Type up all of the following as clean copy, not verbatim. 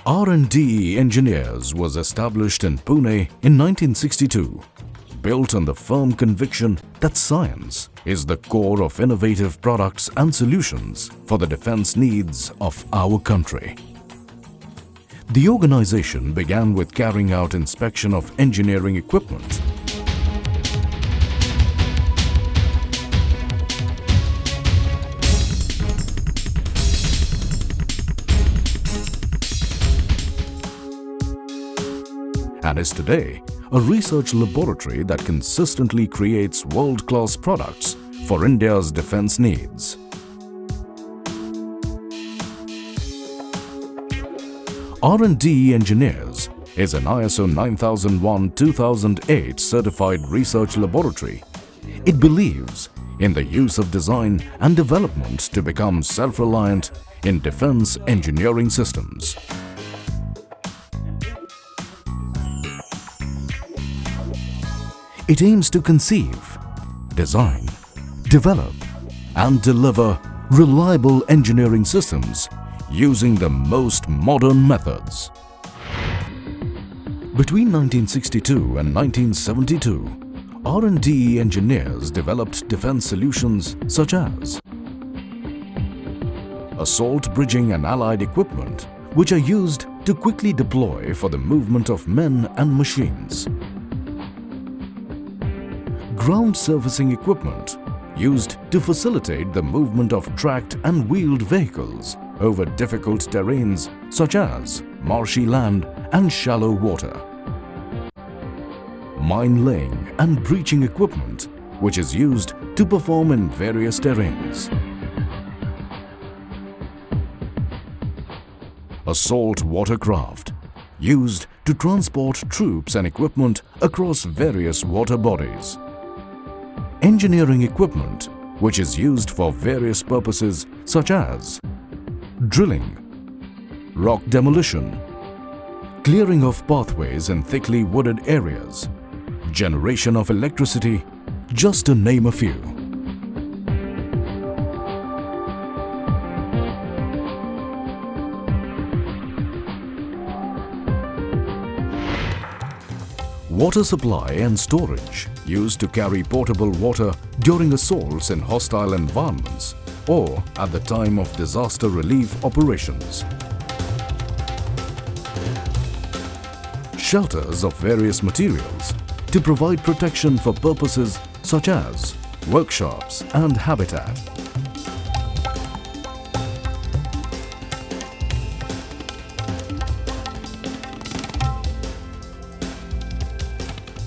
R&D Engineers was established in Pune in 1962, built on the firm conviction that science is the core of innovative products and solutions for the defense needs of our country. The organization began with carrying out inspection of engineering equipment, and is today a research laboratory that consistently creates world-class products for India's defense needs. R&D Engineers is an ISO 9001-2008 certified research laboratory. It believes in the use of design and development to become self-reliant in defense engineering systems. It aims to conceive, design, develop and deliver reliable engineering systems using the most modern methods. Between 1962 and 1972, R&D Engineers developed defense solutions such as assault bridging and allied equipment, which are used to quickly deploy for the movement of men and machines. Ground surfacing equipment, used to facilitate the movement of tracked and wheeled vehicles over difficult terrains such as marshy land and shallow water. Mine laying and breaching equipment, which is used to perform in various terrains. Assault watercraft, used to transport troops and equipment across various water bodies. Engineering equipment, which is used for various purposes such as drilling, rock demolition, clearing of pathways in thickly wooded areas, generation of electricity, just to name a few. Water supply and storage, used to carry potable water during assaults in hostile environments or at the time of disaster relief operations. Shelters of various materials to provide protection for purposes such as workshops and habitat.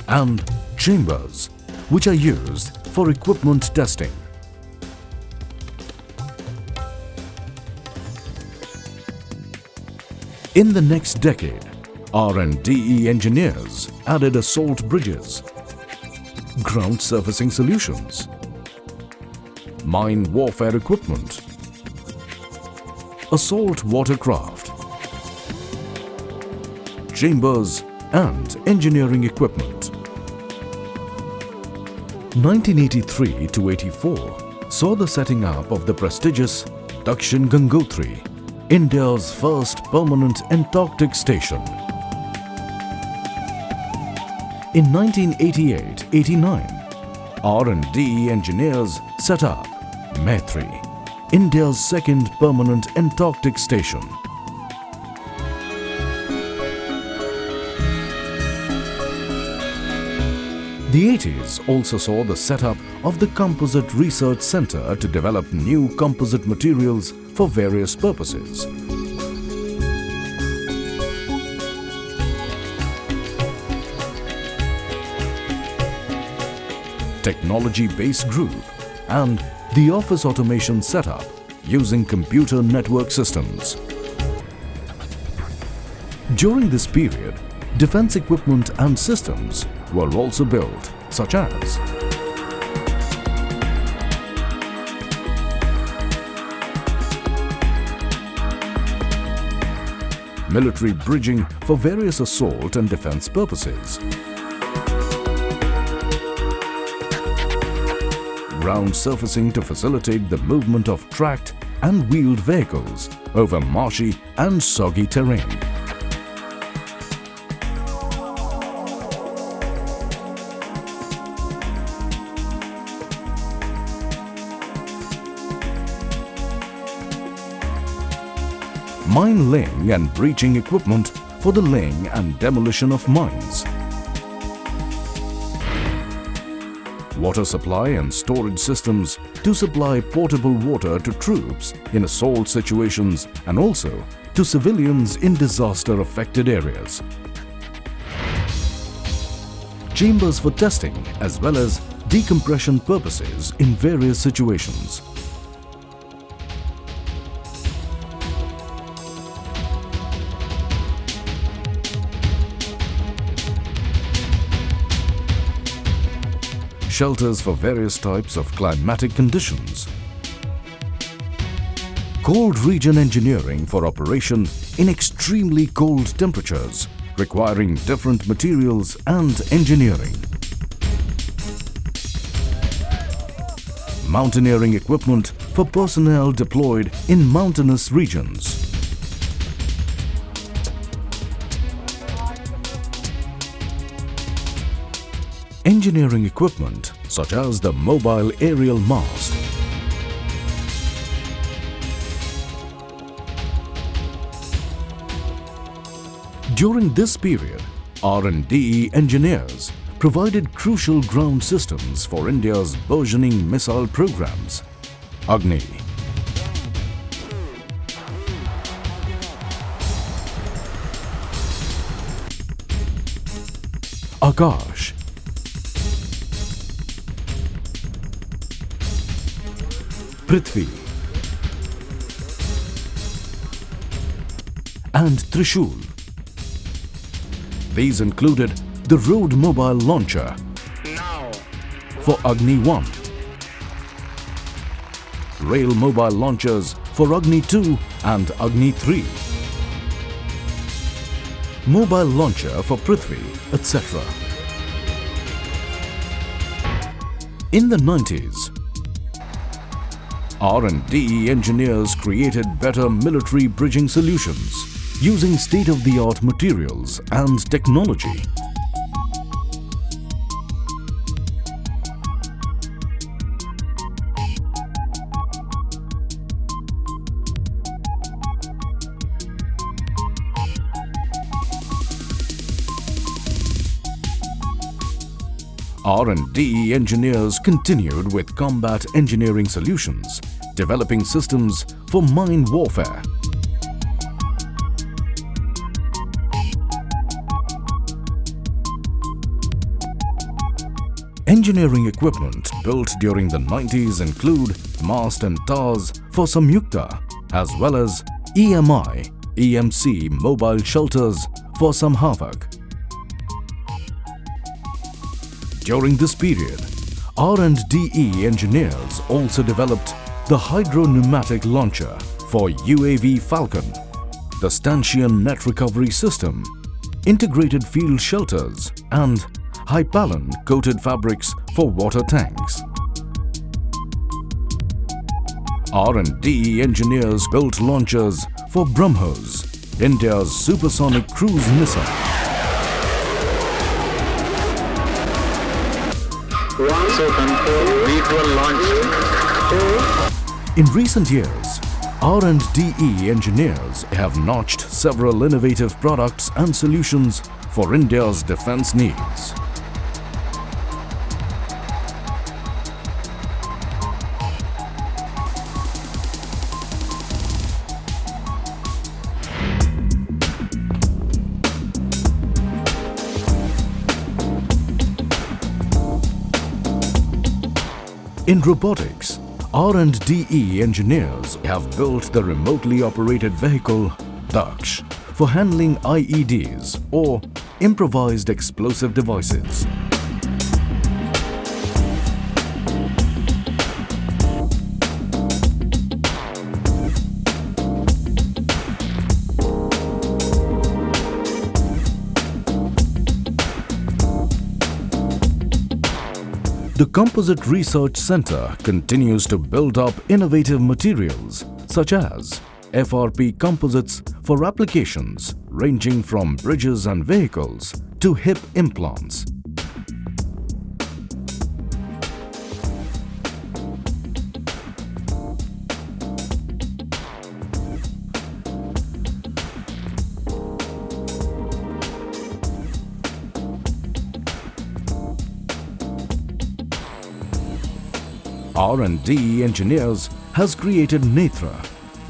And chambers, which are used for equipment testing. In the next decade, R&D Engineers added assault bridges, ground surfacing solutions, mine warfare equipment, assault watercraft, chambers and engineering equipment. 1983 to 84 saw the setting up of the prestigious Dakshin Gangotri, India's first permanent Antarctic station. In 1988-89, R&D Engineers set up Maitri, India's second permanent Antarctic station. The 80s also saw the setup of the Composite Research Center to develop new composite materials for various purposes. Technology-based group and the office automation setup using computer network systems. During this period, defense equipment and systems were also built, such as military bridging for various assault and defense purposes, ground surfacing to facilitate the movement of tracked and wheeled vehicles over marshy and soggy terrain. mine laying and breaching equipment for the laying and demolition of mines, water supply and storage systems to supply potable water to troops in assault situations and also to civilians in disaster-affected areas, chambers for testing as well as decompression purposes in various situations, shelters for various types of climatic conditions, cold region engineering for operation in extremely cold temperatures requiring different materials and engineering, mountaineering equipment for personnel deployed in mountainous regions, engineering equipment such as the mobile aerial mast, during this period, R&DE engineers provided crucial ground systems for India's burgeoning missile programs, Agni, Akash, Prithvi and Trishul. These included the road mobile launcher for Agni 1, rail mobile launchers for Agni 2 and Agni 3, mobile launcher for Prithvi, etc. In the 90s, R&DE engineers created better military bridging solutions using state-of-the-art materials and technology. R&DE engineers continued with combat engineering solutions, developing systems for mine warfare. Engineering equipment built during the 90s include mast and towers for Samyukta as well as EMI, EMC mobile shelters for Samhavak. During this period, R&DE engineers also developed the hydro-pneumatic launcher for UAV Falcon, the stanchion net recovery system, integrated field shelters and Hypalon coated fabrics for water tanks. R&DE engineers built launchers for BrahMos, India's supersonic cruise missile. In recent years, R&DE engineers have notched several innovative products and solutions for India's defense needs. In robotics, R&DE engineers have built the remotely operated vehicle Daksh for handling IEDs or improvised explosive devices. The Composite Research Center continues to build up innovative materials such as FRP composites for applications ranging from bridges and vehicles to hip implants. R&D engineers has created Netra,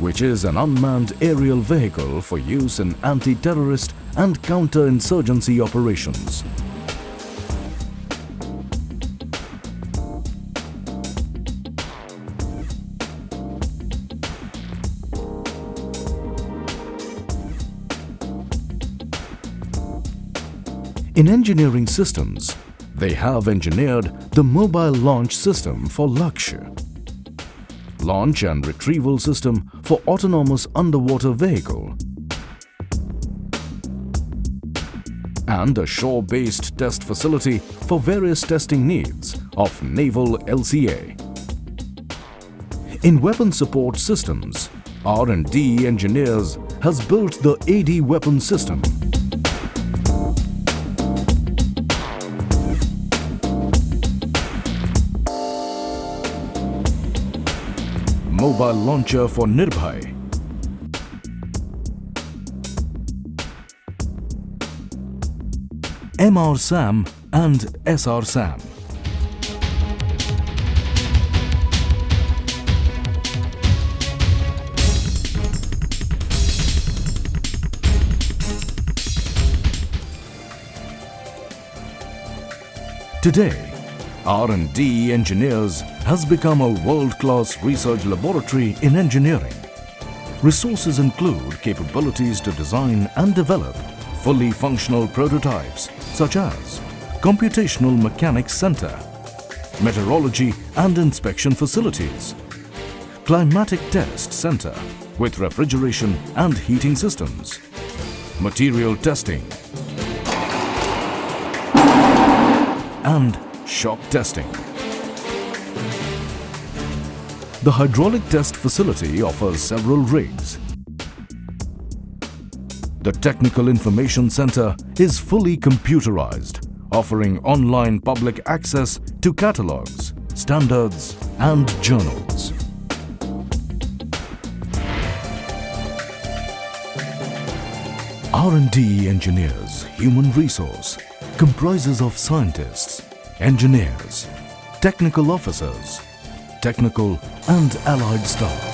which is an unmanned aerial vehicle for use in anti-terrorist and counter-insurgency operations. In engineering systems, they have engineered the mobile launch system for Lakshya, launch and retrieval system for autonomous underwater vehicle, and a shore-based test facility for various testing needs of naval LCA. In weapon support systems, R&D engineers has built the AD weapon system. Mobile launcher for Nirbhay, MR SAM and SR SAM. Today, R&D engineers has become a world-class research laboratory in engineering. Resources include capabilities to design and develop fully functional prototypes such as Computational Mechanics Center, Meteorology and Inspection Facilities, Climatic Test Center with refrigeration and heating systems, Material Testing, and Shock Testing. The Hydraulic Test Facility offers several rigs. The Technical Information Center is fully computerized, offering online public access to catalogs, standards, and journals. R&D engineers human resource comprises of scientists, engineers, technical officers, technical and allied staff.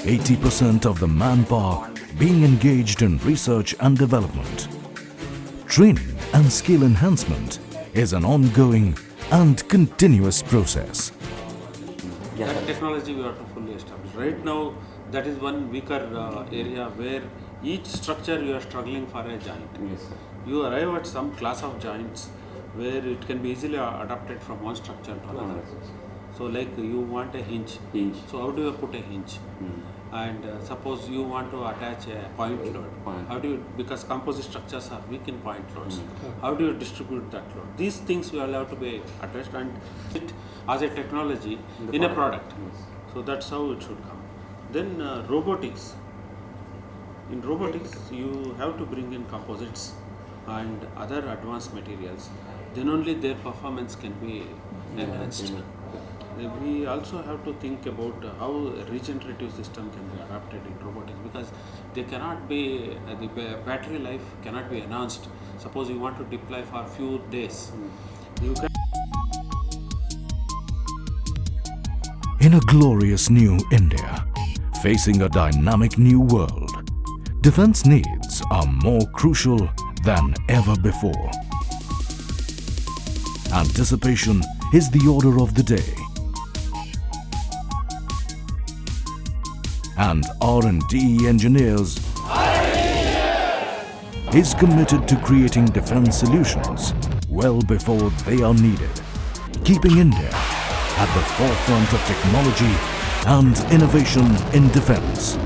%80 of the manpower being engaged in research and development. Training and skill enhancement is an ongoing and continuous process. That technology we have to fully establish. Right now, that is one weaker area where each structure you are struggling for a joint. Yes, sir. You arrive at some class of joints where it can be easily adapted from one structure to another. So like you want a hinge. So how do you put a hinge? And suppose you want to attach a point load. How do you, because composite structures are weak in point loads. How do you distribute that load? These things will have to be addressed and it as a technology in a product. So that's how it should come. Then robotics. In robotics, you have to bring in composites and other advanced materials. Then only their performance can be enhanced. We also have to think about how a regenerative system can be adapted in robotics, because they cannot be, the battery life cannot be enhanced. Suppose you want to deploy for a few days. You can. In a glorious new India, facing a dynamic new world, defense needs are more crucial than ever before. Anticipation is the order of the day. And R&D engineers is committed to creating defense solutions well before they are needed, keeping India at the forefront of technology and innovation in defense.